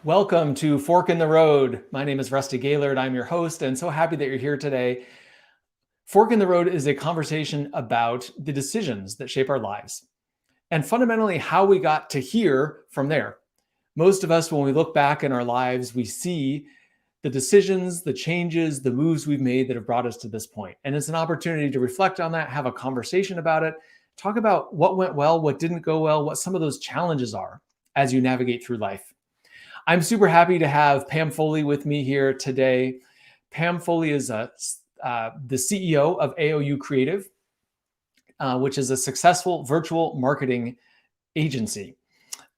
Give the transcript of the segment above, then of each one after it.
Welcome to Fork in the Road. My name is Rusty Gaylord. I'm your host, and so happy that you're here today. Fork in the Road is a conversation about the decisions that shape our lives and fundamentally how we got to here from there. Most of us, when we look back in our lives, we see the decisions, the changes, the moves we've made that have brought us to this point. And it's an opportunity to reflect on that, have a conversation about it, talk about what went well, what didn't go well, what some of those challenges are as you navigate through life. I'm super happy to have Pam Foley with me here today. Pam Foley is the CEO of AOU Creative, which is a successful virtual marketing agency.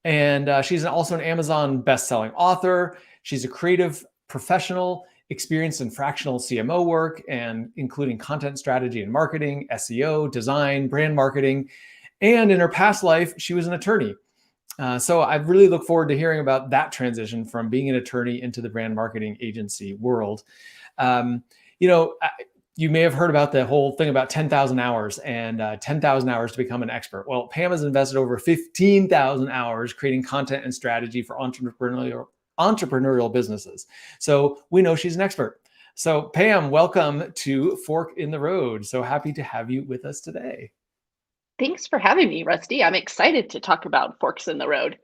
And she's also an Amazon best-selling author. She's a creative professional experienced in fractional CMO work and including content strategy and marketing, SEO, design, brand marketing. And in her past life, she was an attorney. So I really look forward to hearing about that transition from being an attorney into the brand marketing agency world. You may have heard about the whole thing about 10,000 hours and 10,000 hours to become an expert. Well, Pam has invested over 15,000 hours creating content and strategy for entrepreneurial businesses. So we know she's an expert. So Pam, welcome to Fork in the Road. So happy to have you with us today. Thanks for having me, Rusty. I'm excited to talk about forks in the road.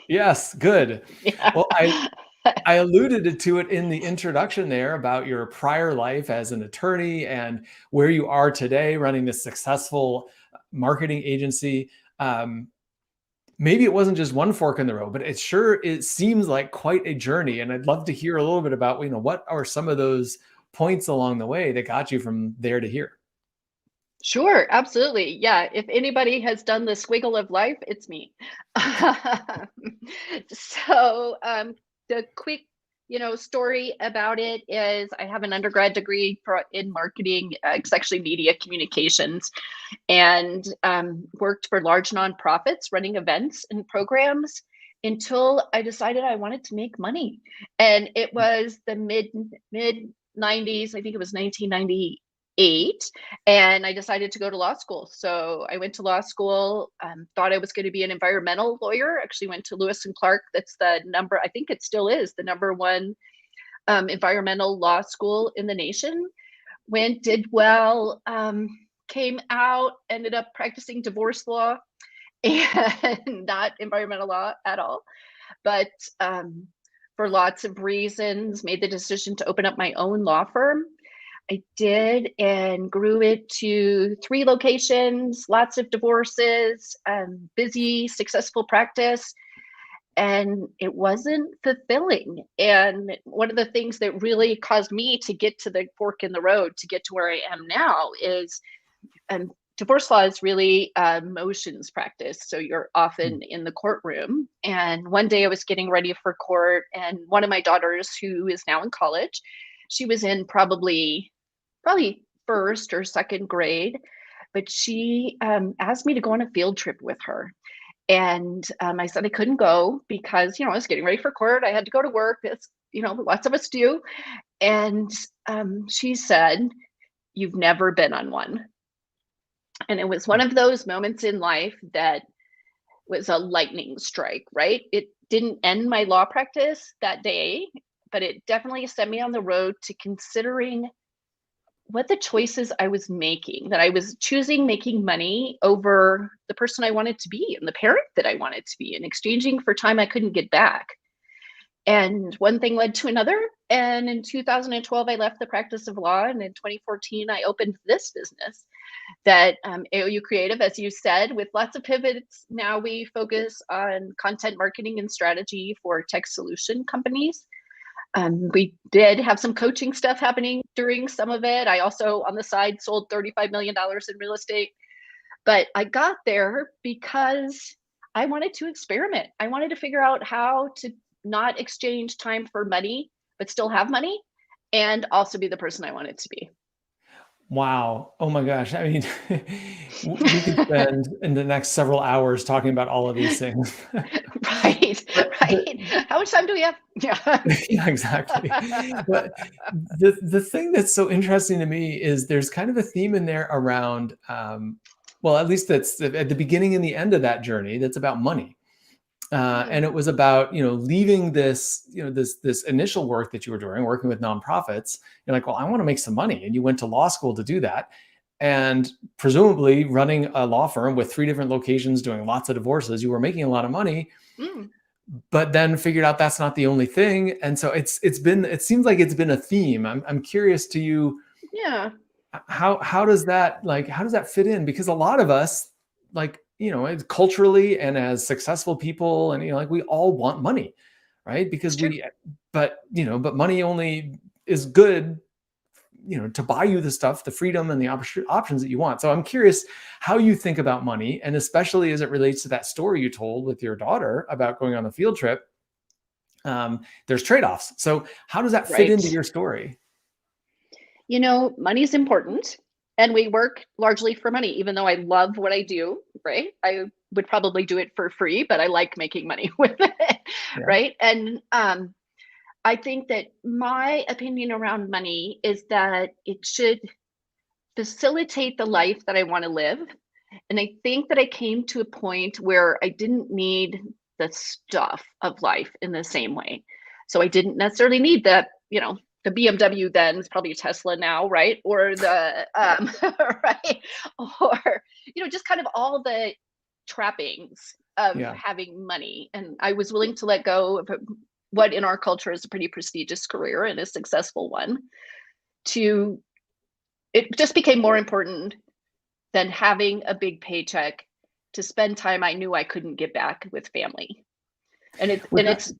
Yes, good. Yeah. Well, I alluded to it in the introduction there about your prior life as an attorney and where you are today running this successful marketing agency. Maybe it wasn't just one fork in the road, but it seems like quite a journey. And I'd love to hear a little bit about, what are some of those points along the way that got you from there to here? Sure, absolutely. Yeah, if anybody has done the squiggle of life, it's me. The quick, story about it is I have an undergrad degree in marketing. It's actually media communications, and worked for large nonprofits running events and programs until I decided I wanted to make money. And it was the mid 90s. I think it was 1998, and I decided to go to law school. So I went to law school, thought I was going to be an environmental lawyer. Actually went to Lewis and Clark. That's I think it still is the number one environmental law school in the nation. Did well, came out, ended up practicing divorce law and not environmental law at all. But for lots of reasons, made the decision to open up my own law firm. I did, and grew it to 3 locations, lots of divorces, busy, successful practice. And it wasn't fulfilling. And one of the things that really caused me to get to the fork in the road, to get to where I am now, is divorce law is really motions practice. So you're often in the courtroom. And one day I was getting ready for court, and one of my daughters, who is now in college, she was in probably first or second grade, but she asked me to go on a field trip with her. And I said I couldn't go because, I was getting ready for court. I had to go to work, as, lots of us do. And she said, "You've never been on one." And it was one of those moments in life that was a lightning strike, right? It didn't end my law practice that day, but it definitely set me on the road to considering what the choices I was making, that I was choosing making money over the person I wanted to be and the parent that I wanted to be, and exchanging for time I couldn't get back. And one thing led to another. And in 2012, I left the practice of law. And in 2014, I opened this business that AOU Creative, as you said, with lots of pivots. Now we focus on content marketing and strategy for tech solution companies. We did have some coaching stuff happening during some of it. I also, on the side, sold $35 million in real estate. But I got there because I wanted to experiment. I wanted to figure out how to not exchange time for money, but still have money, and also be the person I wanted to be. Wow. Oh my gosh. I mean, we could spend in the next several hours talking about all of these things. Right. How much time do we have? Yeah. Yeah, exactly. But the thing that's so interesting to me is there's kind of a theme in there around, well, at least that's at the beginning and the end of that journey, that's about money. And it was about, leaving this, this initial work that you were doing, working with nonprofits. You're like, well, I want to make some money. And you went to law school to do that. And presumably running a law firm with 3 different locations, doing lots of divorces, you were making a lot of money, but then figured out that's not the only thing. And so it seems like it's been a theme. I'm curious to you. Yeah. How does that fit in? Because a lot of us, culturally and as successful people, and we all want money, right? Because but money only is good, to buy you the stuff, the freedom and the options that you want. So I'm curious how you think about money, and especially as it relates to that story you told with your daughter about going on the field trip. There's trade-offs. So how does that fit into your story? Money is important, and we work largely for money, even though I love what I do, right? I would probably do it for free, but I like making money with it, right? And I think that my opinion around money is that it should facilitate the life that I want to live. And I think that I came to a point where I didn't need the stuff of life in the same way. So I didn't necessarily need that, the BMW then is probably a Tesla now, right? Or the right, or just kind of all the trappings of having money. And I was willing to let go of what in our culture is a pretty prestigious career and a successful one. It just became more important than having a big paycheck to spend time I knew I couldn't get back with family. And it was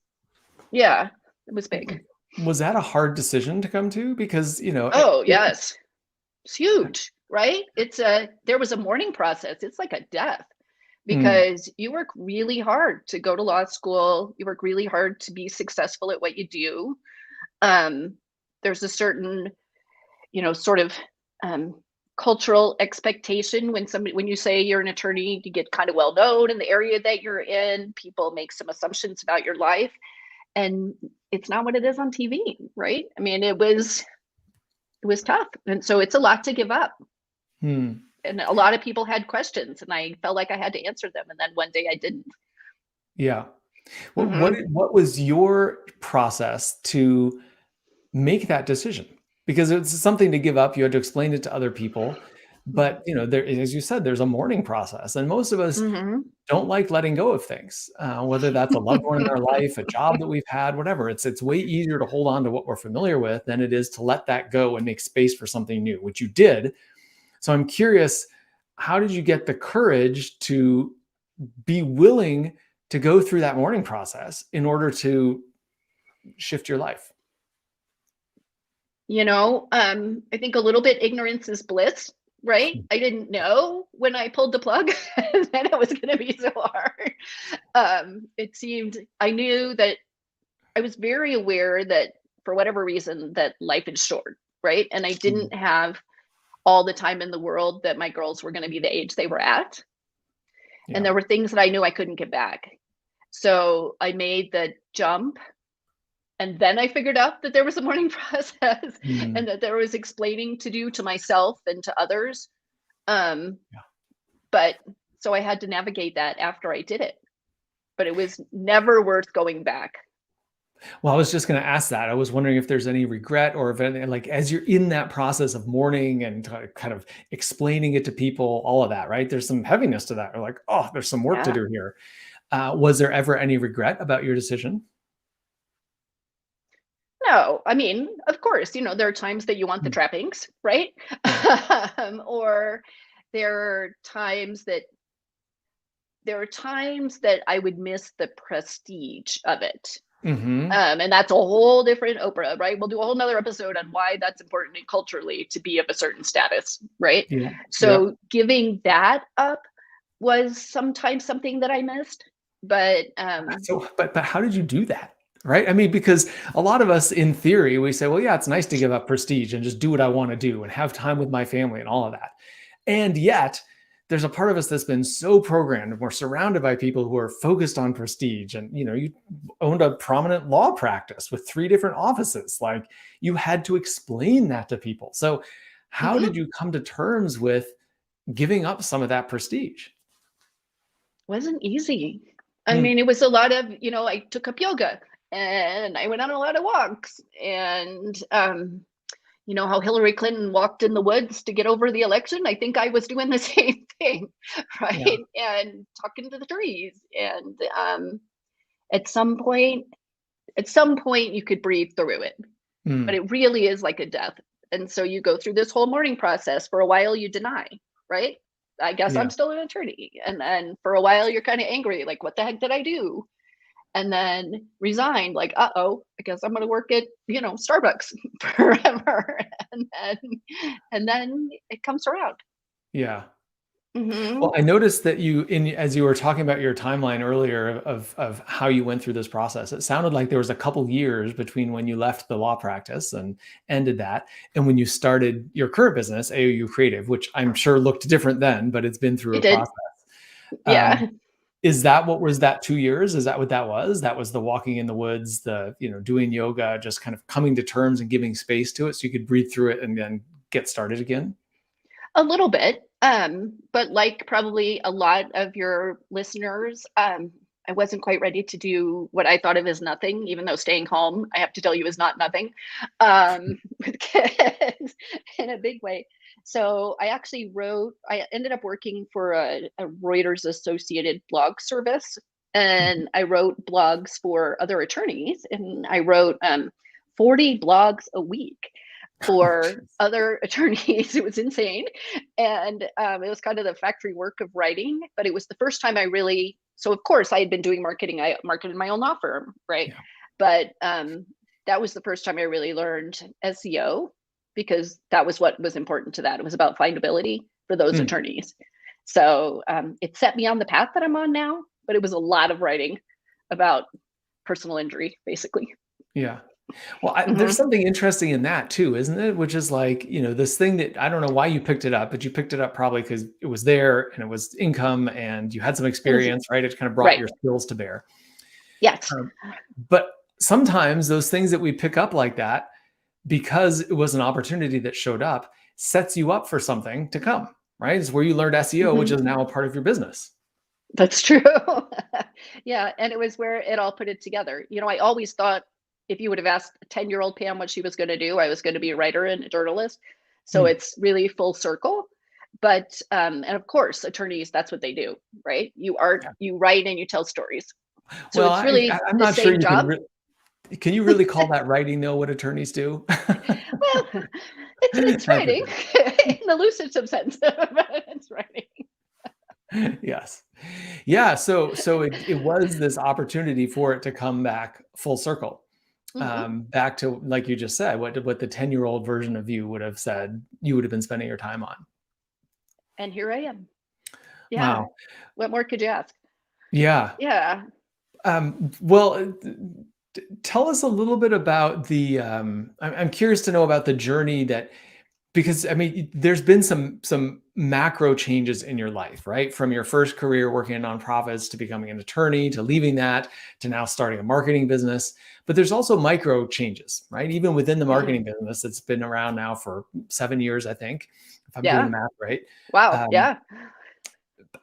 big. Was that a hard decision to come to? Because, yes, it's huge, right? There was a mourning process. It's like a death, because you work really hard to go to law school. You work really hard to be successful at what you do. There's a certain, sort of cultural expectation when you say you're an attorney, you get kind of well known in the area that you're in. People make some assumptions about your life, and it's not what it is on TV, right? I mean, it was tough. And so it's a lot to give up. And a lot of people had questions, and I felt like I had to answer them. And then one day I didn't. Yeah. Well, what was your process to make that decision? Because it's something to give up. You had to explain it to other people. But, there, as you said, there's a mourning process. And most of us don't like letting go of things, whether that's a loved one in our life, a job that we've had, whatever. It's way easier to hold on to what we're familiar with than it is to let that go and make space for something new, which you did. So I'm curious, how did you get the courage to be willing to go through that mourning process in order to shift your life? I think a little bit ignorance is bliss, right? I didn't know when I pulled the plug that it was going to be so hard. I knew that I was very aware that for whatever reason that life is short, right? And I didn't have all the time in the world that my girls were going to be the age they were at. Yeah. And there were things that I knew I couldn't get back. So I made the jump. And then I figured out that there was a mourning process and that there was explaining to do to myself and to others. But so I had to navigate that after I did it. But it was never worth going back. Well, I was just going to ask that. I was wondering if there's any regret, or if anything, like as you're in that process of mourning and kind of explaining it to people, all of that, right? There's some heaviness to that. Or like, oh, there's some work to do here. Was there ever any regret about your decision? No, I mean, of course, there are times that you want the trappings, right? Or there are times that I would miss the prestige of it. And that's a whole different Oprah, right? We'll do a whole nother episode on why that's important culturally to be of a certain status, right? Yeah. So giving that up was sometimes something that I missed, but but how did you do that? Right? I mean, because a lot of us in theory, we say, well, yeah, it's nice to give up prestige and just do what I want to do and have time with my family and all of that. And yet there's a part of us that's been so programmed, and we're surrounded by people who are focused on prestige. And, you owned a prominent law practice with 3 different offices. Like, you had to explain that to people. So how did you come to terms with giving up some of that prestige? Wasn't easy. I Hmm. mean, it was a lot of, I took up yoga and I went on a lot of walks and, how Hillary Clinton walked in the woods to get over the election. I think I was doing the same thing, Yeah. right? And talking to the trees. And at some point, you could breathe through it, but Hmm. it really is like a death. And so you go through this whole mourning process. For a while, you deny, right? I guess Yeah. I'm still an attorney. And then for a while, you're kind of angry, like, what the heck did I do? And then resigned, like, uh-oh, I guess I'm going to work at, Starbucks forever. And then it comes around. Yeah. Well, Hmm. I noticed that as you were talking about your timeline earlier of how you went through this process, it sounded like there was a couple years between when you left the law practice and ended that, and when you started your current business, AOU Creative, which I'm sure looked different then, but it's been through It a did. process. Um, Yeah. is that what was that 2 years? Is that what that was? That was the walking in the woods, the, doing yoga, just kind of coming to terms and giving space to it so you could breathe through it and then get started again? A little bit. But like probably a lot of your listeners, I wasn't quite ready to do what I thought of as nothing, even though staying home, I have to tell you, is not nothing, with kids in a big way. So I ended up working for a Reuters Associated blog service, and I wrote blogs for other attorneys, and I wrote 40 blogs a week Oh, for geez. other attorneys. It was insane. And it was kind of the factory work of writing, but it was the first time I really, so of course I had been doing marketing. I marketed my own law firm, right? Yeah. But that was the first time I really learned SEO, because that was what was important to that. It was about findability for those Mm, attorneys. So it set me on the path that I'm on now, but it was a lot of writing about personal injury, basically. yeah. Well, there's Hmm. something interesting in that too, isn't it? Which is like, this thing that I don't know why you picked it up, but you picked it up probably because it was there and it was income and you had some It was experience, right? It kind of brought right. your skills to bear. Yes. Um, but sometimes those things that we pick up like that, because it was an opportunity that showed up, sets you up for something to come, right? It's where you learned SEO, which Hmm. is now a part of your business. That's true. Yeah, and it was where it all put it together. I always thought if you would have asked 10-year-old Pam what she was going to do, I was going to be a writer and a journalist. So Hmm. it's really full circle. But and of course, attorneys, that's what they do, right? Yeah. You write and you tell stories. So Well, it's really I'm the not sure same you can. job. Can you really call that writing though? What attorneys do? Well, it's That's writing okay. in the loosest sense, but it's writing. Yes. Yeah. So it was this opportunity for it to come back full circle. Hmm. Back to, like you just said, what the 10-year-old version of you would have said you would have been spending your time on. And here I am. Yeah. Wow. What more could you ask? Yeah. Yeah. Well, tell us a little bit about I'm curious to know about the journey that, because I mean, there's been some macro changes in your life, right? From your first career working in nonprofits to becoming an attorney to leaving that to now starting a marketing business. But there's also micro changes, right? Even within the Mhm. marketing business, it's been around now for 7 years, I think, if I'm doing Yeah. the math right. Wow. Um, Yeah.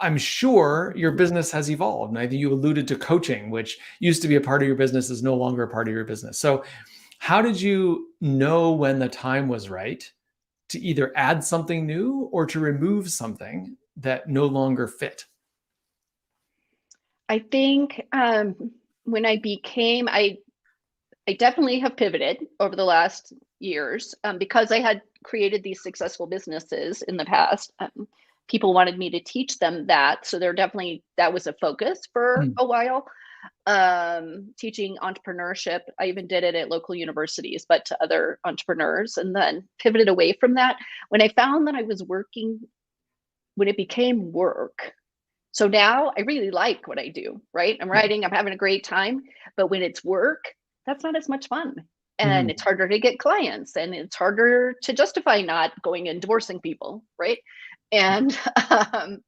I'm sure your business has evolved. And I think you alluded to coaching, which used to be a part of your business, is no longer a part of your business. So, how did you know when the time was right to either add something new or to remove something that no longer fit? I think when I definitely have pivoted over the last years, because I had created these successful businesses in the past. People wanted me to teach them that. So that was a focus for Mm, a while. Teaching entrepreneurship. I even did it at local universities, but to other entrepreneurs, and then pivoted away from that when I found that I was working, when it became work. So now I really like what I do, right? I'm yeah. writing, I'm having a great time, but when it's work, that's not as much fun. And Mm, it's harder to get clients, and it's harder to justify not going and divorcing people, right? yeah. And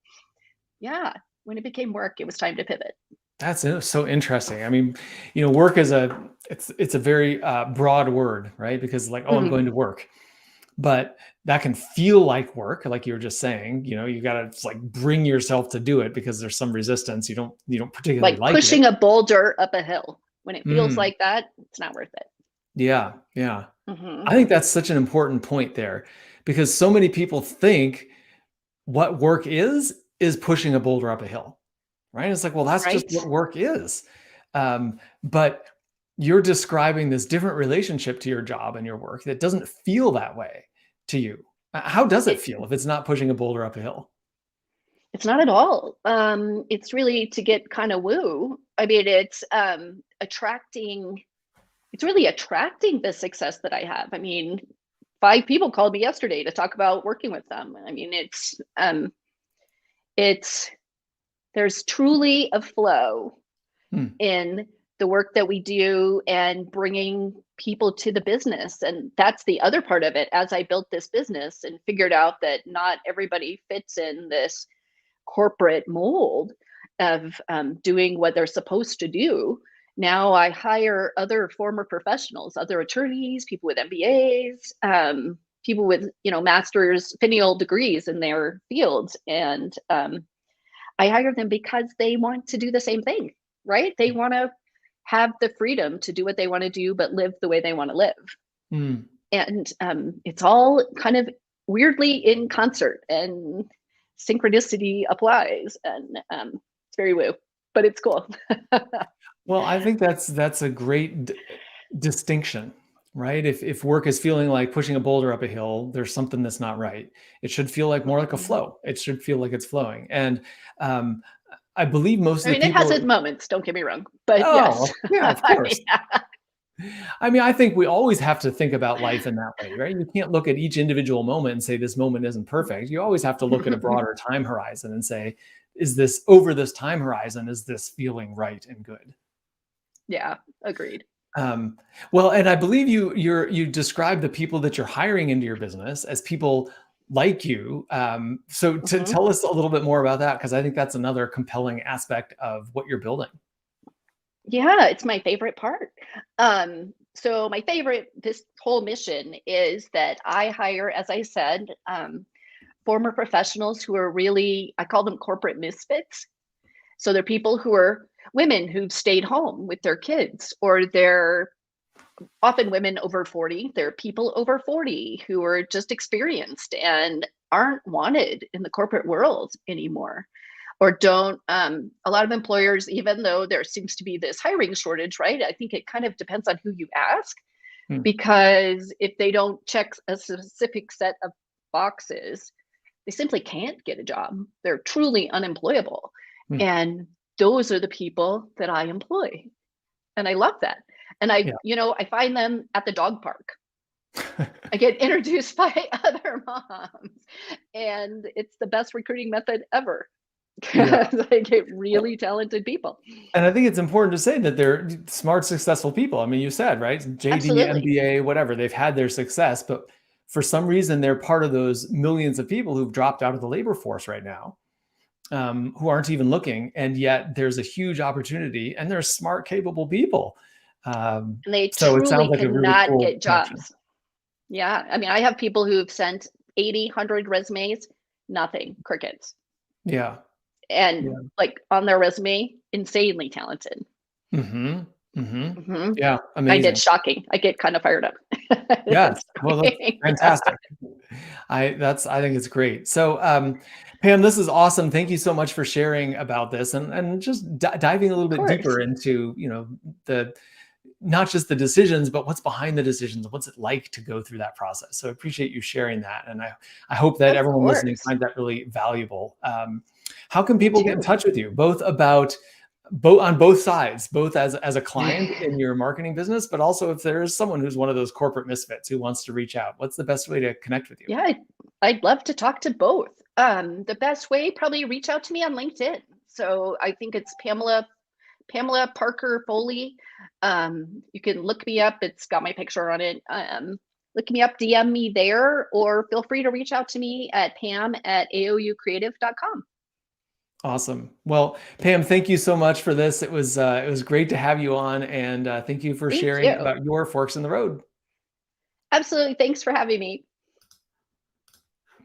yeah, when it became work, it was time to pivot. That's so interesting. I mean, work is it's a very broad word, right? Because like, oh, I'm Mhm. going to work. but that can feel like work, like you were just saying. You got to like bring yourself to do it because there's some resistance. You don't particularly Like like it. pushing a boulder up a hill. When it feels Mm, like that, it's not worth it. yeah, yeah. Hmm. I think that's such an important point there, because so many people think what work is pushing a boulder up a hill, right? It's like, well, that's just Right? what work is. But you're describing this different relationship to your job and your work that doesn't feel that way to you. How does it It, feel if it's not pushing a boulder up a hill? it's not at all. It's really to get kind of woo. I mean, it's attracting. It's really attracting the success that I have. I mean, 5 people called me yesterday to talk about working with them. I mean, it's there's truly a flow Hmm. in the work that we do and bringing people to the business. And that's the other part of it. As I built this business and figured out that not everybody fits in this corporate mold of doing what they're supposed to do. Now I hire other former professionals, other attorneys, people with MBAs, people with masters, finial degrees in their fields, and I hire them because they want to do the same thing, right? They want to have the freedom to do what they want to do, but live the way they want to live. Hmm. And it's all kind of weirdly in concert, and synchronicity applies, and it's very woo, but it's cool. Well, I think that's a great distinction, right? If work is feeling like pushing a boulder up a hill, there's something that's not right. It should feel like more like a Mhm. flow. It should feel like it's flowing. And um, I believe most I of the mean, it has its people. moments, don't get me wrong, but yes. Oh, yeah, of course. Yeah. I mean, I think we always have to think about life in that way, right? You can't look at each individual moment and say this moment isn't perfect. You always have to look at a broader time horizon and say, is this over this time horizon? Is this feeling right and good? Yeah, agreed. Um, well, and I believe you describe the people that you're hiring into your business as people like you. So to Mhm. tell us a little bit more about that, because I think that's another compelling aspect of what you're building. Yeah, it's my favorite part. So this whole mission is that I hire, as I said, former professionals who are really, I call them corporate misfits. So they're people who are women who've stayed home with their kids, or they're often women over 40. They're people over 40 who are just experienced and aren't wanted in the corporate world anymore, or don't. A lot of employers, even though there seems to be this hiring shortage, right? I think it kind of depends on who you ask, Hmm. because if they don't check a specific set of boxes, they simply can't get a job. They're truly unemployable. Hmm. And those are the people that I employ. And I love that. And Yeah. I find them at the dog park. I get introduced by other moms, and it's the best recruiting method ever, Yeah. because I get really talented people. And I think it's important to say that they're smart, successful people. I mean, you said, right? JD, Absolutely. MBA, whatever, they've had their success, but for some reason, they're part of those millions of people who've dropped out of the labor force right now, who aren't even looking. And yet there's a huge opportunity, and they're smart, capable people. And they So it sounds truly like a really cannot cool get connection. jobs. Yeah. I mean, I have people who've sent 80, 100 resumes, nothing, crickets. Yeah. And Yeah. like on their resume, insanely talented. Hmm. Hmm. Hmm. Yeah. I get Amazing. shocking. I get kind of fired up. Yes. It's Well, that's shocking. Yeah. fantastic. I think it's great. So, Pam, this is awesome. Thank you so much for sharing about this and just diving a little Of bit course. deeper into, the not just the decisions, but what's behind the decisions. What's it like to go through that process? So I appreciate you sharing that. And I hope that Of everyone listening course. finds that really valuable. How can Me people get in too. touch with you, both on both sides, both as a client in your marketing business, but also if there is someone who's one of those corporate misfits who wants to reach out, what's the best way to connect with you? Yeah, I'd love to talk to both. The best way, probably reach out to me on LinkedIn. So I think it's Pamela Parker Foley. You can look me up. It's got my picture on it. Look me up, DM me there, or feel free to reach out to me at pam@aoucreative.com. Awesome. Well, Pam, thank you so much for this. It was great to have you on, and thank you for Thank sharing you. about your forks in the road. Absolutely. Thanks for having me.